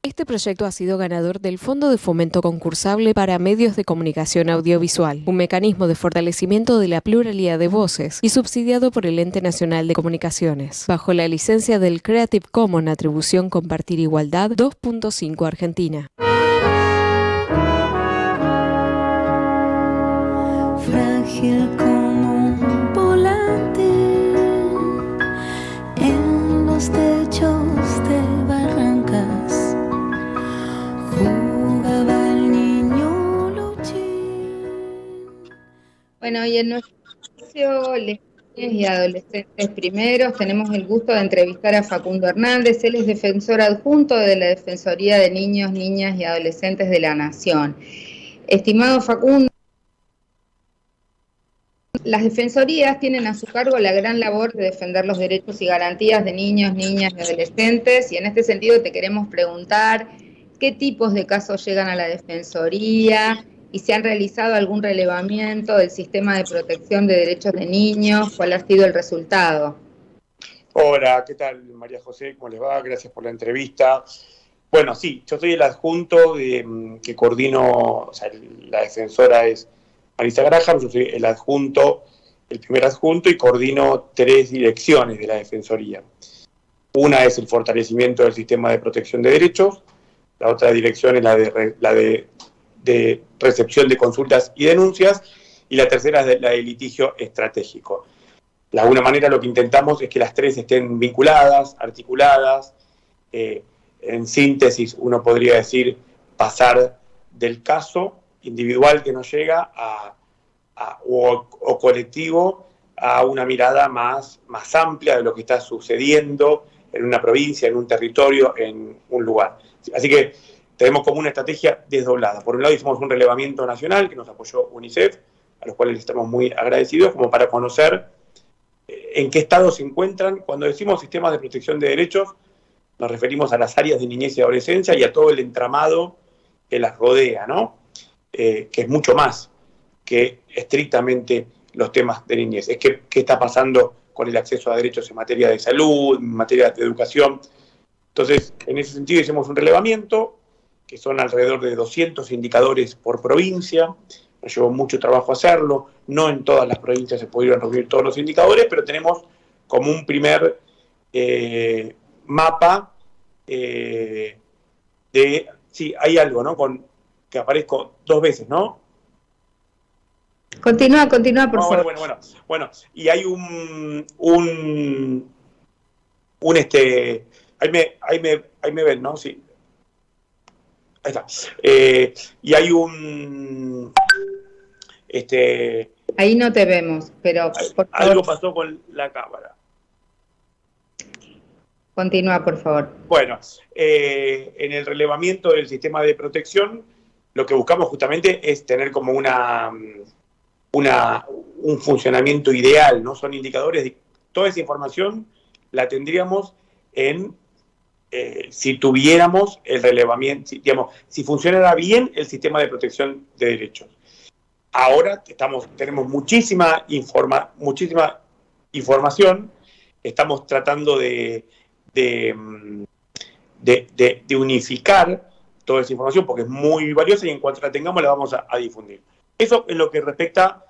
Este proyecto ha sido ganador del Fondo de Fomento Concursable para Medios de Comunicación Audiovisual, un mecanismo de fortalecimiento de la pluralidad de voces y subsidiado por el Ente Nacional de Comunicaciones, bajo la licencia del Creative Commons Atribución Compartir Igualdad 2.5 Argentina. Frágil como un volante en los techos de barrancas, jugaba el niño Luchín. Bueno, y en nuestro espacio Les Niñas y Adolescentes Primeros tenemos el gusto de entrevistar a Facundo Hernández. Él es defensor adjunto de la Defensoría de Niños, Niñas y Adolescentes de la Nación. Estimado Facundo, las defensorías tienen a su cargo la gran labor de defender los derechos y garantías de niños, niñas y adolescentes, y en este sentido te queremos preguntar qué tipos de casos llegan a la defensoría y si han realizado algún relevamiento del sistema de protección de derechos de niños, cuál ha sido el resultado. Hola, ¿qué tal, María José? ¿Cómo les va? Gracias por la entrevista. Bueno, sí, yo soy el adjunto que coordino, o sea, la defensora es Marisa Graham, yo soy el adjunto, el primer adjunto, y coordino 3 direcciones de la Defensoría. Una es el fortalecimiento del sistema de protección de derechos, la otra dirección es la de recepción de consultas y denuncias, y la tercera es la de litigio estratégico. De alguna manera lo que intentamos es que las 3 estén vinculadas, articuladas, en síntesis uno podría decir pasar del caso individual que nos llega o colectivo a una mirada más amplia de lo que está sucediendo en una provincia, en un territorio, en un lugar. Así que tenemos como una estrategia desdoblada. Por un lado hicimos un relevamiento nacional que nos apoyó UNICEF, a los cuales estamos muy agradecidos, como para conocer en qué estado se encuentran. Cuando decimos sistemas de protección de derechos, nos referimos a las áreas de niñez y adolescencia y a todo el entramado que las rodea, ¿no? Que es mucho más que estrictamente los temas de niñez. Es qué está pasando con el acceso a derechos en materia de salud, en materia de educación. Entonces, en ese sentido hicimos un relevamiento, que son alrededor de 200 indicadores por provincia. Nos llevó mucho trabajo hacerlo. No en todas las provincias se pudieron reunir todos los indicadores, pero tenemos como un primer mapa de... Sí, hay algo, ¿no? Que aparezco 2 veces, ¿no? Continúa, por favor. Bueno, y hay ahí me ven, ¿no? Sí. Ahí está. Y hay ahí no te vemos, pero por favor, algo pasó con la cámara. Continúa, por favor. Bueno, en el relevamiento del sistema de protección, lo que buscamos justamente es tener como un funcionamiento ideal, ¿no? Son indicadores de toda esa información la tendríamos si tuviéramos el relevamiento, si funcionara bien el sistema de protección de derechos. Ahora tenemos muchísima información, estamos tratando de unificar toda esa información porque es muy valiosa y en cuanto la tengamos la vamos a difundir. Eso es lo que respecta,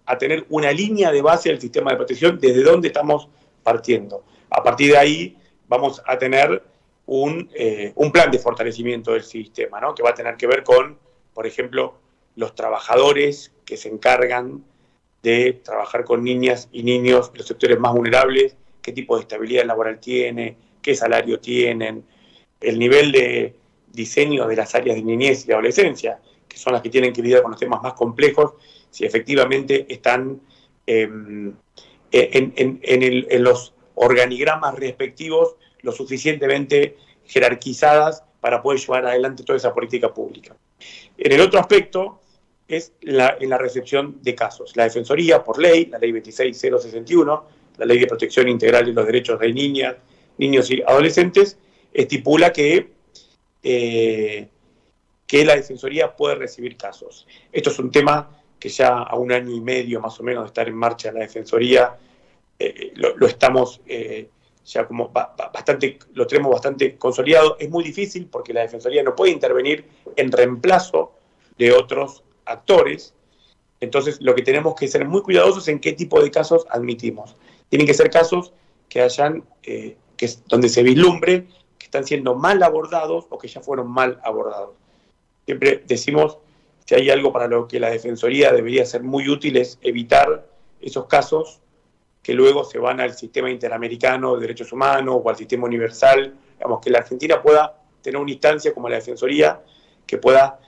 a tener una línea de base del sistema de protección desde donde estamos partiendo. A partir de ahí vamos a tener un plan de fortalecimiento del sistema, ¿no? Que va a tener que ver con, por ejemplo, los trabajadores que se encargan de trabajar con niñas y niños en los sectores más vulnerables, qué tipo de estabilidad laboral tiene, qué salario tienen, el nivel de diseño de las áreas de niñez y adolescencia, que son las que tienen que lidiar con los temas más complejos, si efectivamente están en los organigramas respectivos lo suficientemente jerarquizadas para poder llevar adelante toda esa política pública. En el otro aspecto es en la recepción de casos. La Defensoría, por ley, la ley 26061, la ley de protección integral de los derechos de niñas, niños y adolescentes, estipula que la Defensoría puede recibir casos. Esto es un tema que ya a 1 año y medio más o menos de estar en marcha la Defensoría, lo estamos ya como lo tenemos bastante consolidado. Es muy difícil porque la Defensoría no puede intervenir en reemplazo de otros actores. Entonces, lo que tenemos que ser muy cuidadosos en qué tipo de casos admitimos. Tienen que ser casos que hayan, donde se vislumbre que están siendo mal abordados o que ya fueron mal abordados. Siempre decimos, si hay algo para lo que la Defensoría debería ser muy útil, es evitar esos casos que luego se van al sistema interamericano de derechos humanos o al sistema universal. Digamos, que la Argentina pueda tener una instancia como la Defensoría que pueda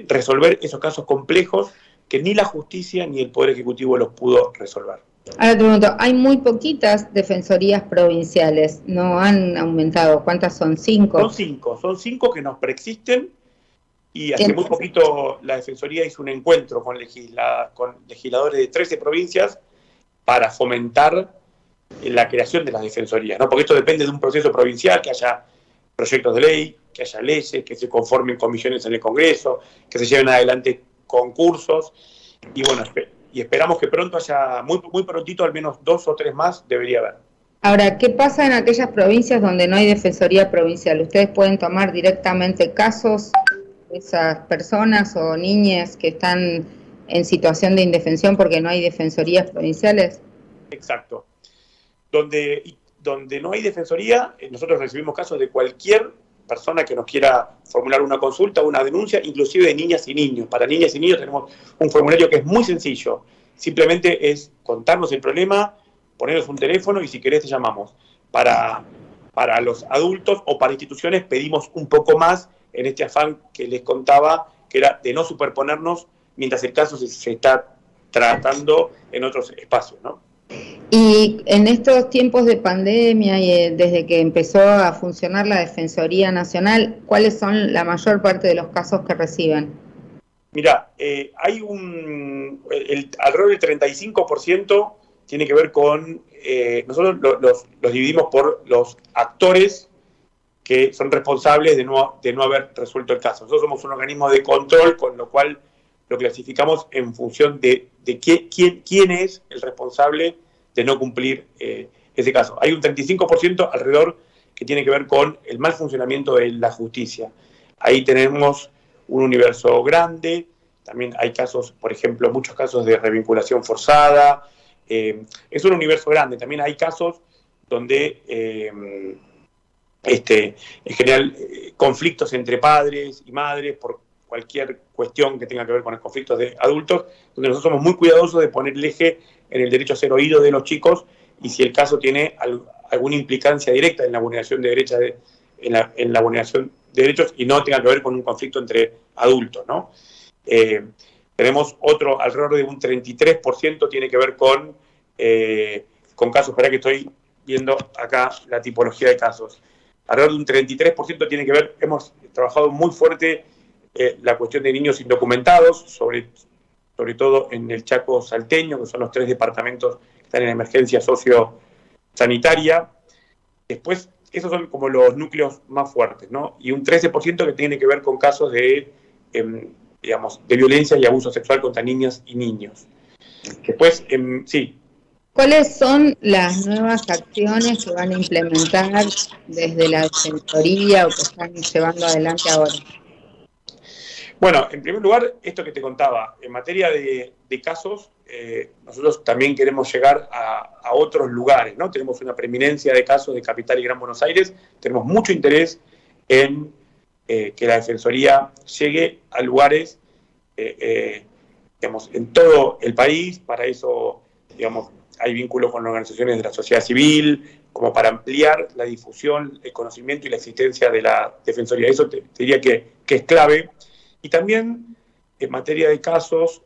resolver esos casos complejos que ni la justicia ni el Poder Ejecutivo los pudo resolver. Ahora te pregunto, hay muy poquitas defensorías provinciales, no han aumentado. ¿Cuántas son? ¿5? Son cinco que nos preexisten, y hace muy poquito la Defensoría hizo un encuentro con legisladores de 13 provincias para fomentar la creación de las defensorías, ¿no? Porque esto depende de un proceso provincial, que haya proyectos de ley, que haya leyes, que se conformen comisiones en el Congreso, que se lleven adelante concursos, y bueno, y esperamos que pronto haya, muy prontito, al menos 2 o 3 más debería haber. Ahora, ¿qué pasa en aquellas provincias donde no hay defensoría provincial? ¿Ustedes pueden tomar directamente casos de esas personas o niñas que están en situación de indefensión porque no hay defensorías provinciales? Exacto. Donde no hay defensoría, nosotros recibimos casos de cualquier persona que nos quiera formular una consulta o una denuncia, inclusive de niñas y niños. Para niñas y niños tenemos un formulario que es muy sencillo. Simplemente es contarnos el problema, ponernos un teléfono y si querés te llamamos. Para los adultos o para instituciones pedimos un poco más en este afán que les contaba, que era de no superponernos mientras el caso se está tratando en otros espacios, ¿no? Y en estos tiempos de pandemia y desde que empezó a funcionar la Defensoría Nacional, ¿cuáles son la mayor parte de los casos que reciben? Mirá, hay alrededor del 35% tiene que ver con, nosotros los dividimos por los actores que son responsables de no haber resuelto el caso. Nosotros somos un organismo de control, con lo cual lo clasificamos en función de quién es el responsable de no cumplir ese caso. Hay un 35% alrededor que tiene que ver con el mal funcionamiento de la justicia. Ahí tenemos un universo grande, también hay casos, por ejemplo, muchos casos de revinculación forzada. Es un universo grande, también hay casos donde en general conflictos entre padres y madres por cualquier cuestión que tenga que ver con los conflictos de adultos, donde nosotros somos muy cuidadosos de poner el eje en el derecho a ser oído de los chicos y si el caso tiene alguna implicancia directa en la vulneración de derechos, en la vulneración de derechos y no tenga que ver con un conflicto entre adultos, ¿no? Tenemos otro, alrededor de un 33% tiene que ver con casos, espera que estoy viendo acá la tipología de casos. Alrededor de un 33% tiene que ver, hemos trabajado muy fuerte la cuestión de niños indocumentados, sobre todo en el Chaco salteño, que son los 3 departamentos que están en emergencia sociosanitaria. Después, esos son como los núcleos más fuertes, ¿no? Y un 13% que tiene que ver con casos de violencia y abuso sexual contra niñas y niños. Después, sí. ¿Cuáles son las nuevas acciones que van a implementar desde la Defensoría o que están llevando adelante ahora? Bueno, en primer lugar, esto que te contaba, en materia de casos, nosotros también queremos llegar a otros lugares, ¿no? Tenemos una preeminencia de casos de Capital y Gran Buenos Aires, tenemos mucho interés en que la Defensoría llegue a lugares, en todo el país. Para eso, hay vínculos con organizaciones de la sociedad civil, como para ampliar la difusión, el conocimiento y la existencia de la Defensoría. Eso te diría que es clave. Y también, en materia de casos,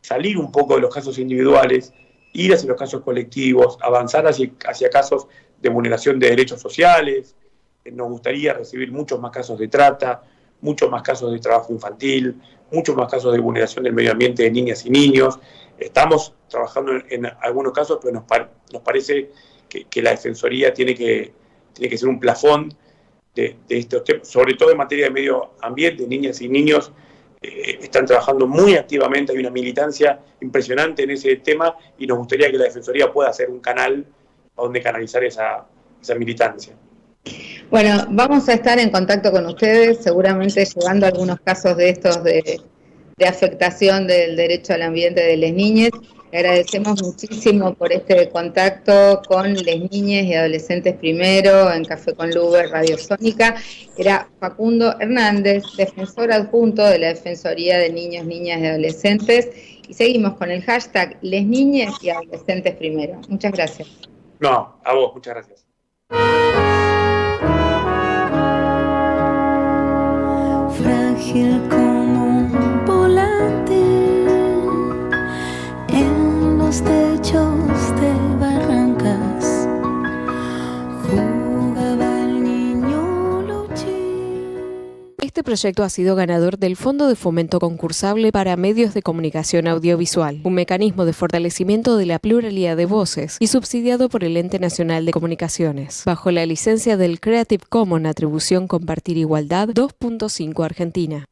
salir un poco de los casos individuales, ir hacia los casos colectivos, avanzar hacia casos de vulneración de derechos sociales. Nos gustaría recibir muchos más casos de trata, muchos más casos de trabajo infantil, muchos más casos de vulneración del medio ambiente de niñas y niños. Estamos trabajando en algunos casos, pero nos parece que la Defensoría tiene que ser un plafón de estos temas, sobre todo en materia de medio ambiente. Niñas y niños están trabajando muy activamente, hay una militancia impresionante en ese tema y nos gustaría que la Defensoría pueda ser un canal donde canalizar esa esa militancia. Bueno, vamos a estar en contacto con ustedes, seguramente llevando algunos casos de estos de afectación del derecho al ambiente de las niñas. Le agradecemos muchísimo por este contacto con las niñas y adolescentes primero en Café con Lube, Radio Sónica. Era Facundo Hernández, defensor adjunto de la Defensoría de Niños, Niñas y Adolescentes. Y seguimos con el hashtag Les Niñas y Adolescentes Primero. Muchas gracias. No, a vos, muchas gracias. Frágil como un volante en los techos de barrancas, jugaba el niño Luchín. Este proyecto ha sido ganador del Fondo de Fomento Concursable para Medios de Comunicación Audiovisual, un mecanismo de fortalecimiento de la pluralidad de voces y subsidiado por el Ente Nacional de Comunicaciones, bajo la licencia del Creative Commons Atribución Compartir Igualdad 2.5 Argentina.